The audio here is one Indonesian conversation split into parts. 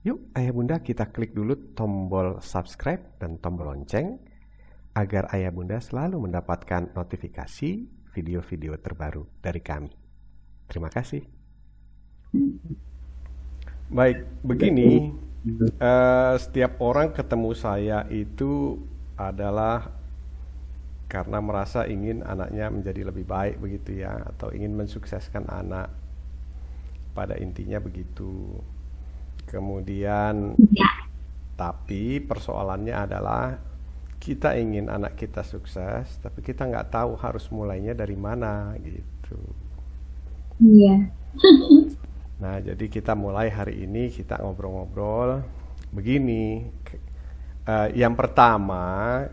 Yuk, ayah bunda kita klik dulu tombol subscribe dan tombol lonceng agar ayah bunda selalu mendapatkan notifikasi video-video terbaru dari kami. Terima kasih. Baik, begini, setiap orang ketemu saya itu adalah karena merasa ingin anaknya menjadi lebih baik begitu ya, atau ingin mensukseskan anak. Pada intinya begitu. Kemudian, tapi persoalannya adalah kita ingin anak kita sukses, tapi kita nggak tahu harus mulainya dari mana gitu. Iya. Nah, jadi kita mulai hari ini kita ngobrol-ngobrol begini. Yang pertama,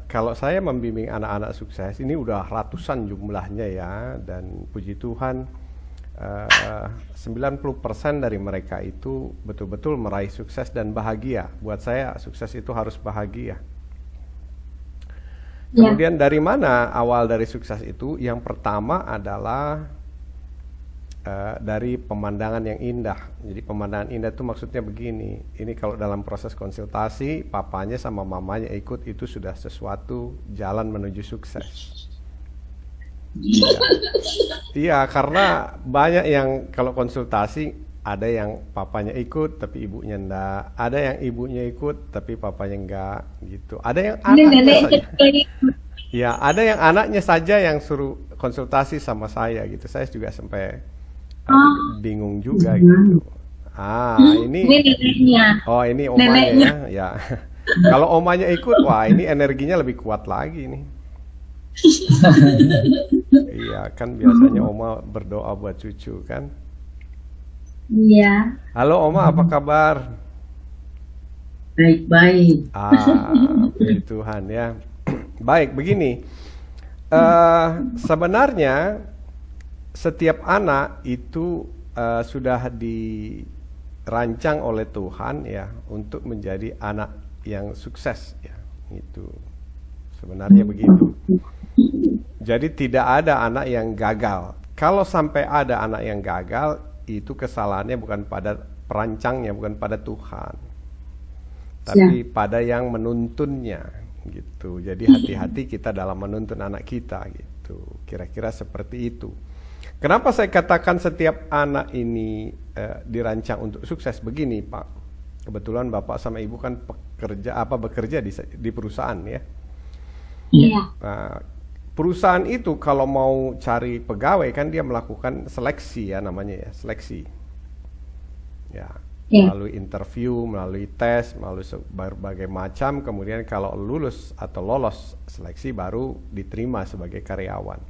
kalau saya membimbing anak-anak sukses, ini udah ratusan jumlahnya ya, dan puji Tuhan 90% dari mereka itu betul-betul meraih sukses dan bahagia. Buat saya sukses itu harus bahagia. Kemudian dari mana awal dari sukses itu? Yang pertama adalah dari pemandangan yang indah. Jadi pemandangan indah itu maksudnya begini. Ini kalau dalam proses konsultasi, papanya sama mamanya ikut, itu sudah sesuatu jalan menuju sukses. Iya, karena banyak yang kalau konsultasi ada yang papanya ikut tapi ibunya enggak, ada yang ibunya ikut tapi papanya enggak gitu. Ada yang anaknya saja. Ya, ada yang anaknya saja yang suruh konsultasi sama saya gitu. Saya juga sampai bingung juga gitu. Ini oh, ini omanya ya. Kalau omanya ikut, wah ini energinya lebih kuat lagi nih. Iya, kan biasanya oma berdoa buat cucu kan. Iya. Halo oma, apa kabar? Baik-baik. Puji Tuhan ya. Baik, begini. Sebenarnya setiap anak itu sudah dirancang oleh Tuhan ya untuk menjadi anak yang sukses ya. Itu sebenarnya begitu. Jadi tidak ada anak yang gagal. Kalau sampai ada anak yang gagal, itu kesalahannya bukan pada perancangnya, bukan pada Tuhan, tapi pada yang menuntunnya gitu. Jadi hati-hati kita dalam menuntun anak kita gitu. Kira-kira seperti itu. Kenapa saya katakan setiap anak ini dirancang untuk sukses? Begini Pak, kebetulan Bapak sama Ibu kan bekerja di perusahaan ya. Iya. Perusahaan itu kalau mau cari pegawai kan dia melakukan seleksi ya, namanya ya, seleksi. Ya, melalui interview, melalui tes, melalui berbagai macam, kemudian kalau lulus atau lolos seleksi baru diterima sebagai karyawan.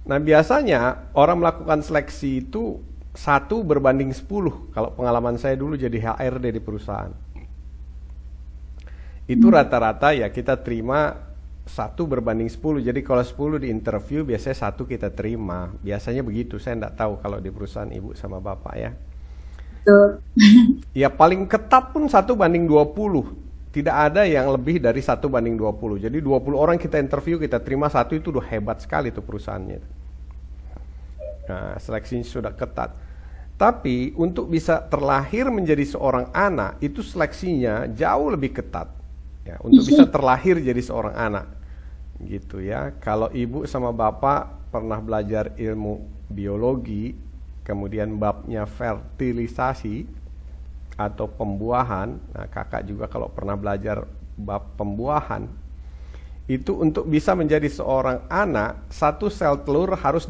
Nah, biasanya orang melakukan seleksi itu 1:10. Kalau pengalaman saya dulu jadi HRD di perusahaan. Itu rata-rata ya kita terima 1:10. Jadi kalau 10 di interview biasanya 1 kita terima. Biasanya begitu. Saya enggak tahu kalau di perusahaan Ibu sama Bapak ya. Betul. Ya paling ketat pun 1:20. Tidak ada yang lebih dari 1:20. Jadi 20 orang kita interview, kita terima 1, itu udah hebat sekali tuh perusahaannya. Nah, seleksinya sudah ketat. Tapi untuk bisa terlahir menjadi seorang anak, itu seleksinya jauh lebih ketat. Ya, untuk bisa terlahir jadi seorang anak gitu ya. Kalau ibu sama bapak pernah belajar ilmu biologi, kemudian babnya fertilisasi atau pembuahan, nah kakak juga kalau pernah belajar bab pembuahan, itu untuk bisa menjadi seorang anak, satu sel telur harus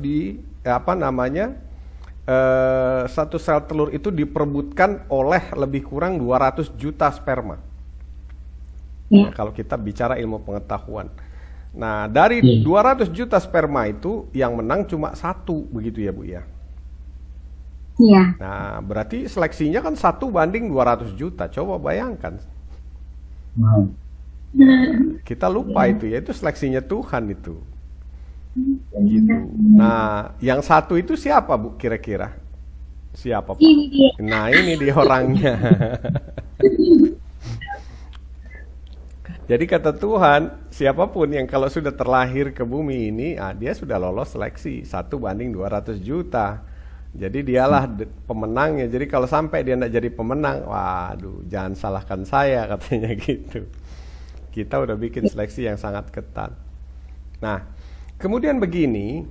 satu sel telur itu diperebutkan oleh lebih kurang 200 juta sperma. Nah, kalau kita bicara ilmu pengetahuan. Nah, dari 200 juta sperma itu yang menang cuma 1, begitu ya Bu ya? Iya. Nah, berarti seleksinya kan 1:200 juta. Coba bayangkan. Kita lupa itu ya, itu seleksinya Tuhan itu. Gitu. Nah, yang 1 itu siapa Bu kira-kira? Siapa Pak? Nah, ini dia orangnya. Jadi kata Tuhan, siapapun yang kalau sudah terlahir ke bumi ini, dia sudah lolos seleksi 1:200 juta. Jadi dialah pemenangnya. Jadi kalau sampai dia tidak jadi pemenang, waduh, jangan salahkan saya katanya gitu. Kita udah bikin seleksi yang sangat ketat. Nah, kemudian begini,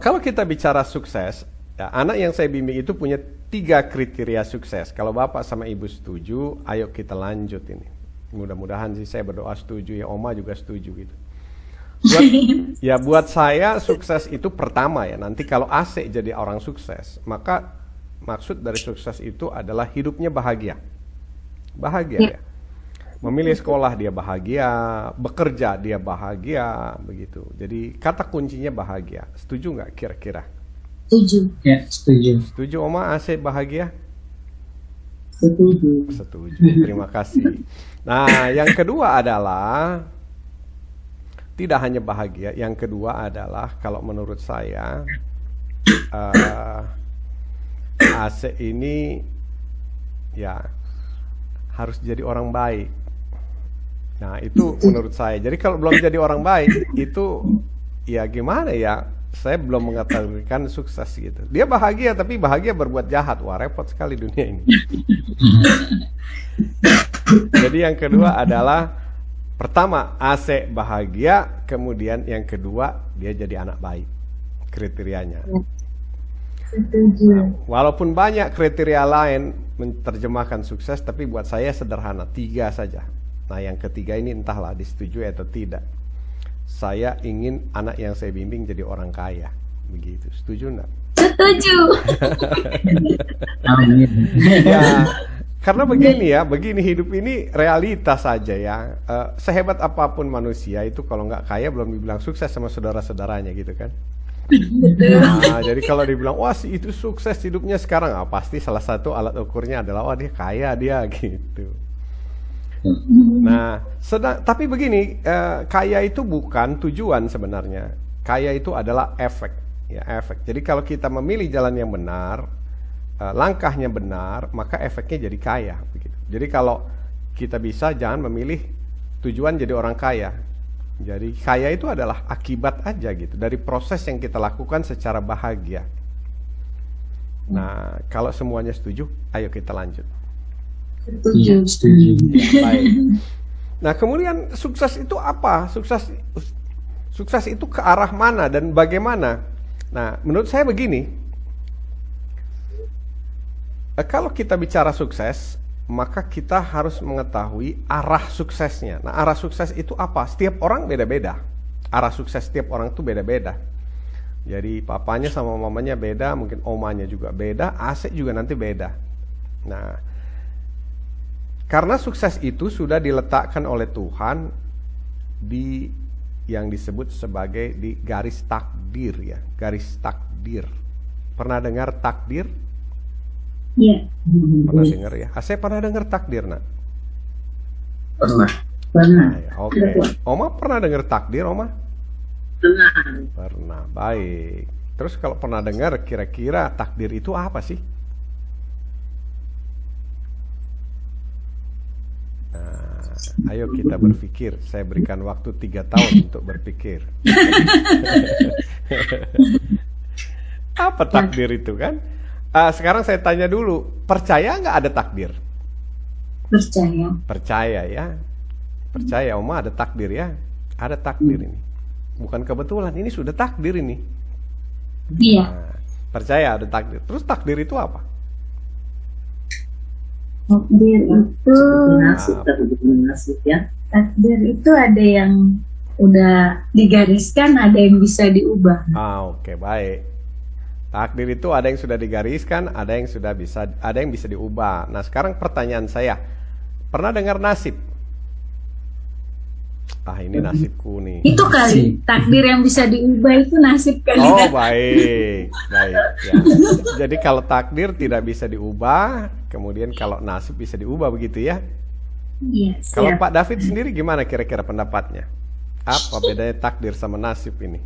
kalau kita bicara sukses, ya, anak yang saya bimbing itu punya 3 kriteria sukses. Kalau Bapak sama Ibu setuju, ayo kita lanjut ini. Mudah-mudahan sih, saya berdoa setuju ya, Oma juga setuju gitu. Buat saya sukses itu pertama ya. Nanti kalau AC jadi orang sukses, maka maksud dari sukses itu adalah hidupnya bahagia. Bahagia ya. Memilih sekolah dia bahagia, bekerja dia bahagia, begitu. Jadi kata kuncinya bahagia. Setuju nggak kira-kira? Setuju. Ya, setuju. Setuju Oma, AC bahagia? Setuju. Setuju. Terima kasih. Nah, yang kedua adalah tidak hanya bahagia, yang kedua adalah kalau menurut saya AC ini ya harus jadi orang baik. Nah, itu menurut saya. Jadi kalau belum jadi orang baik itu ya gimana ya? Saya belum mengatakan sukses gitu. Dia bahagia tapi bahagia berbuat jahat. Wah, repot sekali dunia ini. Jadi yang kedua adalah pertama AC bahagia, kemudian yang kedua dia jadi anak baik. Kriterianya. Setuju. Walaupun banyak kriteria lain menerjemahkan sukses, tapi buat saya sederhana, 3 saja. Nah, yang ketiga ini entahlah disetujui atau tidak. Saya ingin anak yang saya bimbing jadi orang kaya. Begitu, setuju enggak? Setuju. Amin. Ya, karena begini ya, begini hidup ini realitas saja ya. Sehebat apapun manusia itu kalau nggak kaya belum dibilang sukses sama saudara-saudaranya gitu kan. Nah, jadi kalau dibilang wah si itu sukses hidupnya sekarang, pasti salah satu alat ukurnya adalah wah dia kaya dia gitu. Nah, tapi begini, kaya itu bukan tujuan sebenarnya. Kaya itu adalah efek, ya efek. Jadi kalau kita memilih jalan yang benar, langkahnya benar, maka efeknya jadi kaya. Begitu. Jadi kalau kita bisa jangan memilih tujuan jadi orang kaya. Jadi kaya itu adalah akibat aja gitu dari proses yang kita lakukan secara bahagia. Nah, kalau semuanya setuju, ayo kita lanjut. Setuju. Setuju. Baik. Nah, kemudian sukses itu apa? Sukses itu ke arah mana dan bagaimana? Nah, menurut saya begini. Kalau kita bicara sukses, maka kita harus mengetahui arah suksesnya. Nah, arah sukses itu apa? Setiap orang beda-beda. Arah sukses setiap orang itu beda-beda. Jadi papanya sama mamanya beda, mungkin omanya juga beda, AC juga nanti beda. Nah, karena sukses itu sudah diletakkan oleh Tuhan di yang disebut sebagai di garis takdir ya, garis takdir. Pernah dengar takdir? Iya. Pernah dengar ya? Saya pernah dengar takdir, nak? Pernah. Pernah. Oke. Oma pernah dengar takdir, Oma? Pernah. Pernah. Baik. Terus kalau pernah dengar, kira-kira takdir itu apa sih? Nah, ayo kita berpikir. Saya berikan waktu 3 tahun untuk berpikir. Apa takdir itu kan? Sekarang saya tanya dulu, percaya nggak ada takdir? Percaya. Percaya ya. Percaya Oma ada takdir ya. Ada takdir ini. Bukan kebetulan, ini sudah takdir ini. Iya. Nah, percaya ada takdir. Terus takdir itu apa? Takdir itu Nasib ya. takdir itu ada yang udah digariskan, ada yang bisa diubah. Oke, baik. Takdir itu ada yang sudah digariskan, ada yang bisa diubah. Nah, sekarang pertanyaan saya, pernah dengar nasib? Ini nasibku nih. Itu kali takdir yang bisa diubah itu nasib kali. Oh, baik, baik. Ya. Jadi kalau takdir tidak bisa diubah, kemudian kalau nasib bisa diubah begitu ya? Iya. Kalau Pak David sendiri gimana kira-kira pendapatnya? Apa bedanya takdir sama nasib ini?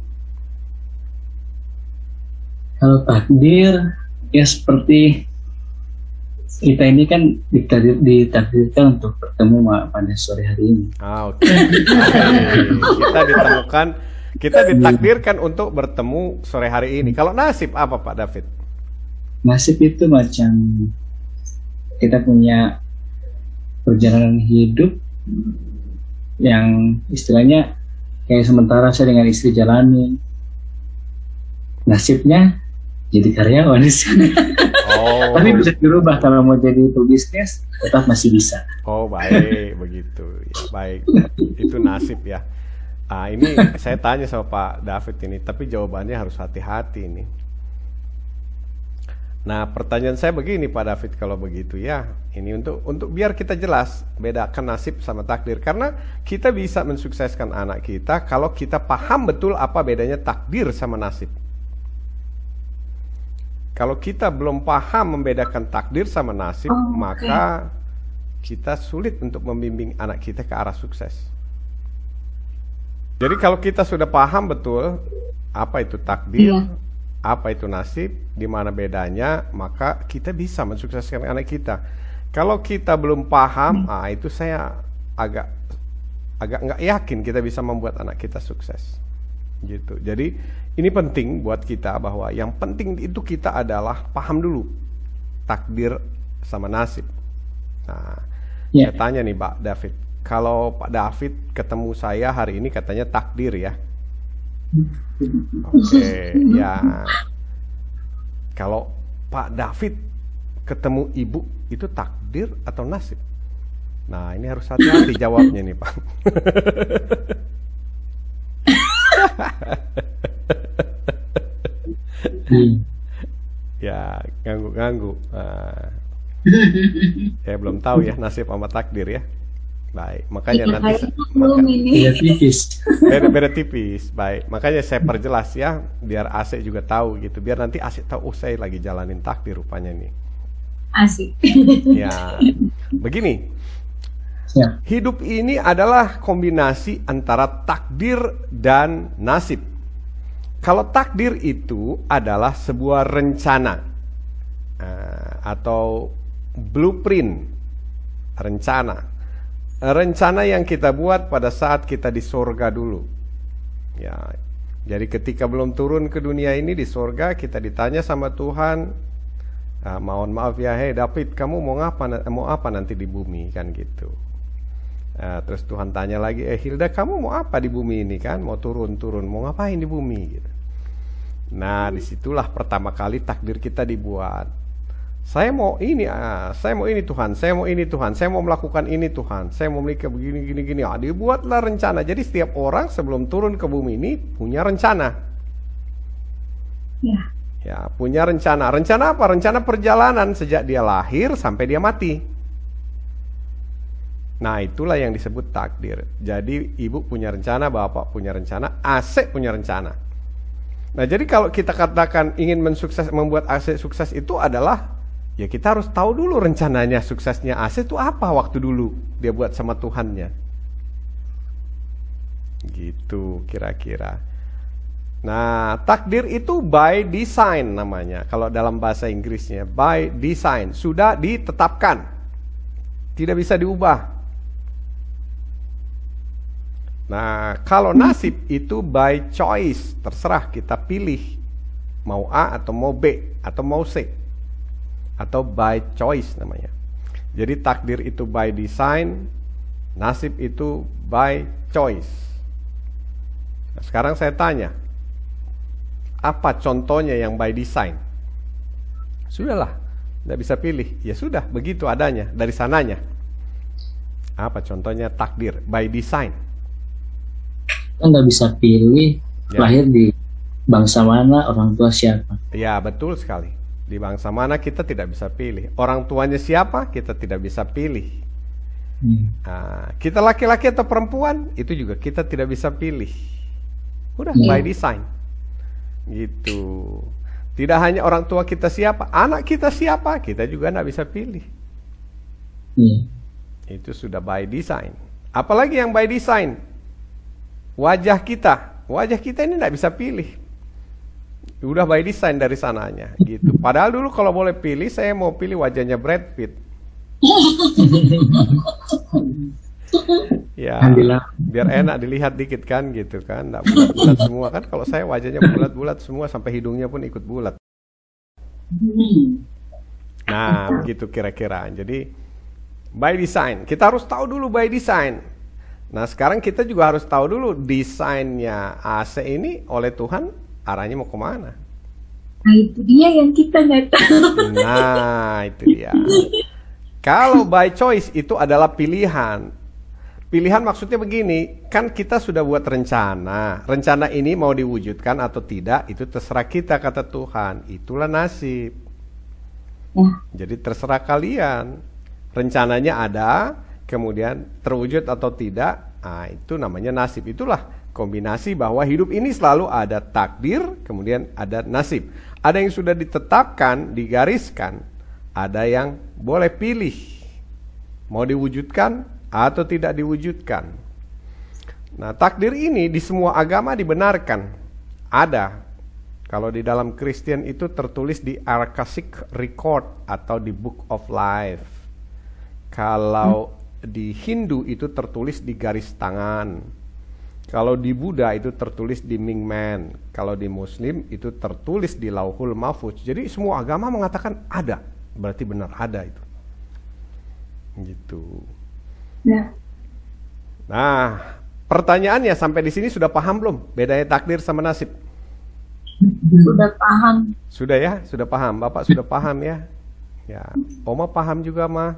Kalau takdir ya seperti kita ini kan ditakdirkan untuk bertemu pada sore hari ini. Oke. Kita ditemukan Kita ditakdirkan untuk bertemu sore hari ini. Kalau nasib apa Pak David? Nasib itu macam kita punya perjalanan hidup yang istilahnya kayak sementara saya dengan istri jalani, nasibnya jadi karyawan di sana. Oh. Tapi bisa dirubah kalau mau jadi pebisnis tetap masih bisa. Oh baik, begitu. Ya, baik, itu nasib ya. Ini saya tanya sama Pak David ini, tapi jawabannya harus hati-hati ini. Nah, pertanyaan saya begini Pak David, kalau begitu ya, ini untuk biar kita jelas bedakan nasib sama takdir, karena kita bisa mensukseskan anak kita kalau kita paham betul apa bedanya takdir sama nasib. Kalau kita belum paham membedakan takdir sama nasib, maka kita sulit untuk membimbing anak kita ke arah sukses. Jadi kalau kita sudah paham betul apa itu takdir, apa itu nasib, di mana bedanya, maka kita bisa mensukseskan anak kita. Kalau kita belum paham, itu saya agak nggak yakin kita bisa membuat anak kita sukses. Gitu. Jadi ini penting buat kita, bahwa yang penting itu kita adalah paham dulu takdir sama nasib. Nah, saya tanya nih Pak David, kalau Pak David ketemu saya hari ini katanya takdir ya. Oke, ya. Kalau Pak David ketemu ibu, itu takdir atau nasib? Nah, ini harus hati-hati jawabnya nih Pak. Ya, ganggu-ganggu. Saya belum tahu ya nasib sama takdir ya. Baik, makanya nanti beda tipis. Beda tipis. Baik, makanya saya perjelas ya, biar Asik juga tahu gitu. Biar nanti Asik tahu, oh saya lagi jalanin takdir rupanya nih. Asik. Ya, begini. Ya. Hidup ini adalah kombinasi antara takdir dan nasib. Kalau takdir itu adalah sebuah rencana atau blueprint, rencana yang kita buat pada saat kita di sorga dulu. Ya, jadi ketika belum turun ke dunia ini, di sorga kita ditanya sama Tuhan, mohon maaf ya, hei David, kamu mau apa nanti di bumi, kan gitu. Terus Tuhan tanya lagi, Hilda, kamu mau apa di bumi ini, kan mau turun, mau ngapain di bumi gitu. Nah, disitulah pertama kali takdir kita dibuat. Saya mau ini Tuhan, saya mau ini Tuhan, saya mau melakukan ini Tuhan, saya mau menikah begini. Dibuatlah rencana. Jadi setiap orang sebelum turun ke bumi ini punya rencana. Ya, punya rencana. Rencana apa? Rencana perjalanan sejak dia lahir sampai dia mati. Nah, itulah yang disebut takdir. Jadi ibu punya rencana, bapak punya rencana, Asik punya rencana. Nah, jadi kalau kita katakan ingin membuat Asik sukses itu adalah, ya kita harus tahu dulu rencananya suksesnya Asik itu apa waktu dulu dia buat sama Tuhannya. Gitu kira-kira. Nah, takdir itu by design namanya. Kalau dalam bahasa Inggrisnya by design, sudah ditetapkan. Tidak bisa diubah. Nah, kalau nasib itu by choice, terserah kita pilih mau A atau mau B atau mau C, atau by choice namanya. Jadi takdir itu by design, nasib itu by choice. Nah, sekarang saya tanya, apa contohnya yang by design? Sudahlah, tidak bisa pilih. Ya sudah, begitu adanya dari sananya. Apa contohnya takdir by design? Kita nggak bisa pilih lahir di bangsa mana, orang tua siapa. Ya, betul sekali. Di bangsa mana kita tidak bisa pilih. Orang tuanya siapa kita tidak bisa pilih. Nah, kita laki-laki atau perempuan itu juga kita tidak bisa pilih. Udah by design. Gitu. Tidak hanya orang tua kita siapa, anak kita siapa kita juga nggak bisa pilih. Itu sudah by design. Apalagi yang by design? Wajah kita ini nggak bisa pilih. Udah by design dari sananya gitu. Padahal dulu kalau boleh pilih, saya mau pilih wajahnya Brad Pitt. Ya, Alhamdulillah. biar enak dilihat dikit kan gitu kan, nggak bulat-bulat semua kan. Kalau saya wajahnya bulat-bulat semua sampai hidungnya pun ikut bulat. Nah, begitu kira-kira. Jadi by design, kita harus tahu dulu by design. Nah, sekarang kita juga harus tahu dulu desainnya AC ini oleh Tuhan arahnya mau kemana. Nah itu dia yang kita nggak tahu. Nah, itu dia. Kalau by choice itu adalah pilihan. Pilihan maksudnya begini, kan kita sudah buat rencana. Rencana ini mau diwujudkan atau tidak, itu terserah kita, kata Tuhan. Itulah nasib. Jadi terserah kalian. Rencananya ada, kemudian terwujud atau tidak, nah, itu namanya nasib. Itulah kombinasi bahwa hidup ini selalu ada takdir, kemudian ada nasib. Ada yang sudah ditetapkan, digariskan. Ada yang boleh pilih. Mau diwujudkan atau tidak diwujudkan. Nah, takdir ini di semua agama dibenarkan. Ada. Kalau di dalam Kristen itu tertulis di Akashic Record atau di Book of Life. Kalau di Hindu itu tertulis di garis tangan. Kalau di Buddha itu tertulis di Mingmen. Kalau di Muslim itu tertulis di Lauhul Mahfuz. Jadi semua agama mengatakan ada. Berarti benar ada itu. Gitu. Nah, pertanyaannya sampai di sini sudah paham belum bedanya takdir sama nasib? Sudah paham. Sudah ya, sudah paham. Bapak sudah paham ya? Ya, Oma paham juga mah.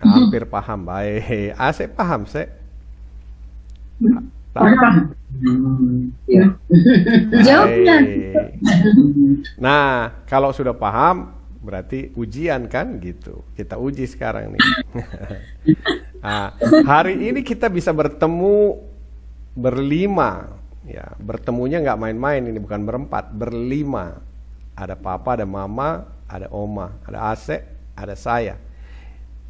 Hampir paham. Baik. Asep paham, Sek? Paham. Ya. Jawabnya. Nah, kalau sudah paham berarti ujian kan gitu. Kita uji sekarang nih. Nah, hari ini kita bisa bertemu berlima. Ya, bertemunya nggak main-main, ini bukan berempat, berlima. Ada papa, ada mama, ada oma, ada Asep, ada saya.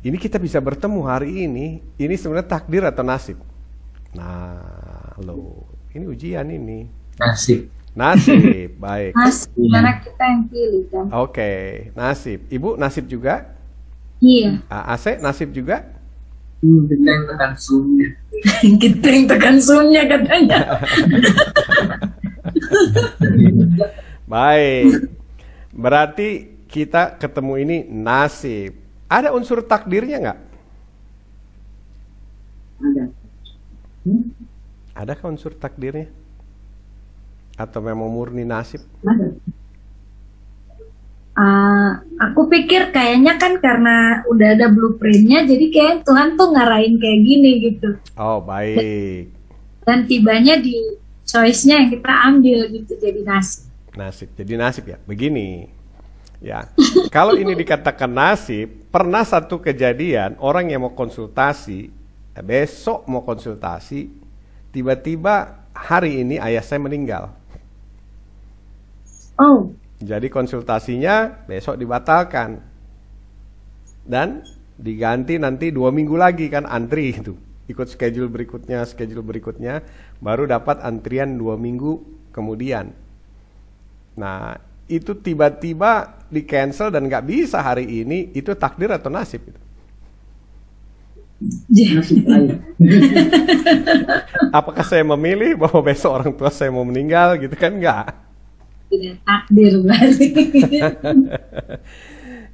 Ini kita bisa bertemu hari ini. Ini sebenarnya takdir atau nasib? Nah, loh, ini ujian ini. Nasib. Nasib, baik. Nasib, mana kita yang pilih kan? Oke, nasib. Ibu nasib juga? Iya. Asep nasib juga? Kita yang tekan zoom-nya. Kita yang tekan zoom-nya katanya. Baik. Berarti kita ketemu ini nasib. Ada unsur takdirnya nggak? Ada. Adakah unsur takdirnya? Atau memang murni nasib? Ada. Aku pikir kayaknya kan karena udah ada blueprintnya, jadi kayak Tuhan tuh ngarahin kayak gini gitu. Oh, baik. Dan tibanya di choice-nya yang kita ambil gitu, jadi nasib. Nasib. Jadi nasib ya. Begini. Ya. Kalau ini dikatakan nasib, pernah satu kejadian orang yang mau konsultasi, besok mau konsultasi, tiba-tiba hari ini ayah saya meninggal. Oh. Jadi konsultasinya besok dibatalkan. Dan diganti nanti 2 minggu lagi kan antri itu. Ikut schedule berikutnya, baru dapat antrian 2 minggu kemudian. Nah, itu tiba-tiba di cancel dan nggak bisa hari ini, itu takdir atau nasib itu? Apakah saya memilih bahwa besok orang tua saya mau meninggal gitu kan? Nggak. Tidak takdir balik.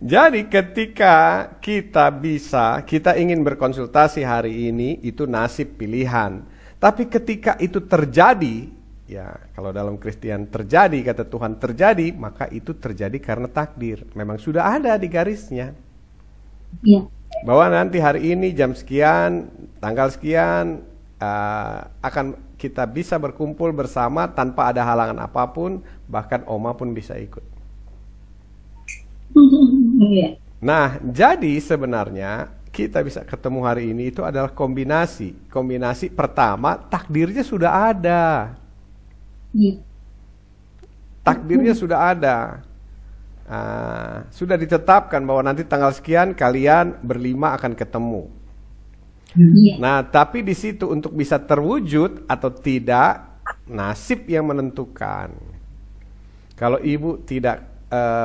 Jadi ketika kita ingin berkonsultasi hari ini, itu nasib pilihan. Tapi ketika itu terjadi, ya kalau dalam Kristen terjadi, kata Tuhan terjadi, maka itu terjadi karena takdir. Memang sudah ada di garisnya. Iya. Bahwa nanti hari ini jam sekian, tanggal sekian, akan kita bisa berkumpul bersama tanpa ada halangan apapun, bahkan oma pun bisa ikut. Iya. Nah, jadi sebenarnya kita bisa ketemu hari ini itu adalah kombinasi. Kombinasi pertama, takdirnya sudah ada. Iya. Takdirnya sudah ada. Sudah ditetapkan bahwa nanti tanggal sekian kalian berlima akan ketemu. Iya. Nah, tapi di situ untuk bisa terwujud atau tidak, nasib yang menentukan. Kalau ibu tidak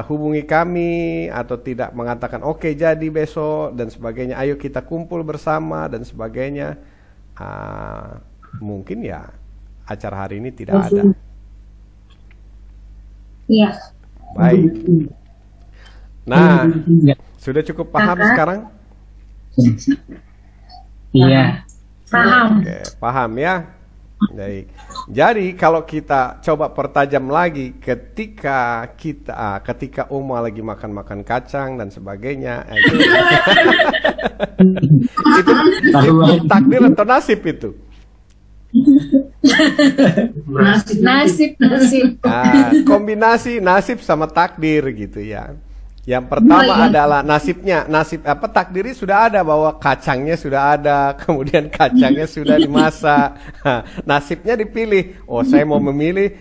hubungi kami atau tidak mengatakan oke jadi besok dan sebagainya, ayo kita kumpul bersama dan sebagainya, mungkin ya acara hari ini tidak ada. Iya. Baik. Nah, sudah cukup paham sekarang? Iya. Paham. Oke, paham ya. Baik. Jadi kalau kita coba pertajam lagi ketika Uma lagi makan kacang dan sebagainya, itu takdir atau nasib itu? Nasib. Kombinasi nasib sama takdir gitu ya. Yang pertama adalah takdirnya sudah ada, bahwa kacangnya sudah ada, kemudian kacangnya sudah dimasak. Nasibnya dipilih. Oh, saya mau memilih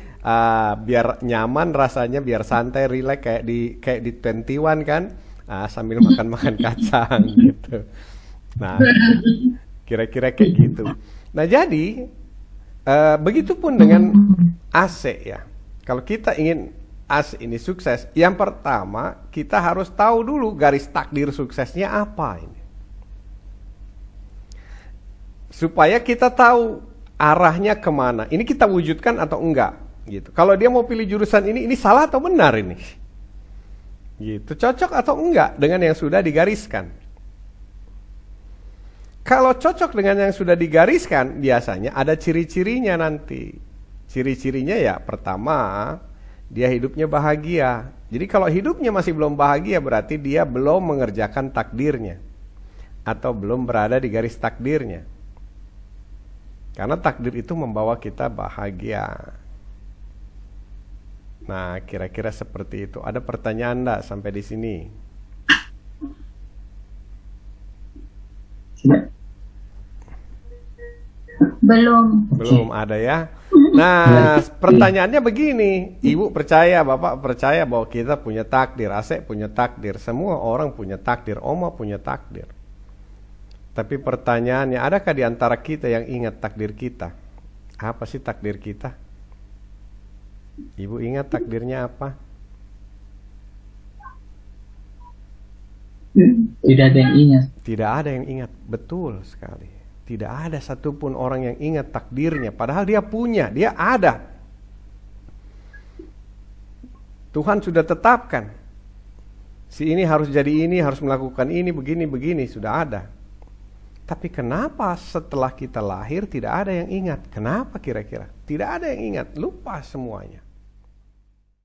biar nyaman rasanya, biar santai, rileks kayak di 21 kan, sambil makan kacang gitu. Nah, kira-kira kayak gitu. Nah, jadi begitupun dengan AC ya. Kalau kita ingin AC ini sukses, yang pertama kita harus tahu dulu garis takdir suksesnya apa ini, supaya kita tahu arahnya kemana. Ini kita wujudkan atau enggak gitu. Kalau dia mau pilih jurusan ini salah atau benar ini gitu, cocok atau enggak dengan yang sudah digariskan. Kalau cocok dengan yang sudah digariskan, biasanya ada ciri-cirinya nanti. Ciri-cirinya ya, pertama, dia hidupnya bahagia. Jadi kalau hidupnya masih belum bahagia, berarti dia belum mengerjakan takdirnya, atau belum berada di garis takdirnya. Karena takdir itu membawa kita bahagia. Nah, kira-kira seperti itu. Ada pertanyaan enggak sampai di sini? Belum ada ya. Nah, pertanyaannya begini, Ibu percaya, Bapak percaya bahwa kita punya takdir, Asep punya takdir, semua orang punya takdir, Oma punya takdir. Tapi pertanyaannya, adakah di antara kita yang ingat takdir kita? Apa sih takdir kita? Ibu ingat takdirnya apa? Tidak ada yang ingat. Tidak ada yang ingat, betul sekali. Tidak ada satupun orang yang ingat takdirnya, padahal dia punya, dia ada. Tuhan sudah tetapkan, si ini harus jadi ini, harus melakukan ini, begini, sudah ada. Tapi kenapa setelah kita lahir tidak ada yang ingat? Kenapa kira-kira? Tidak ada yang ingat, lupa semuanya.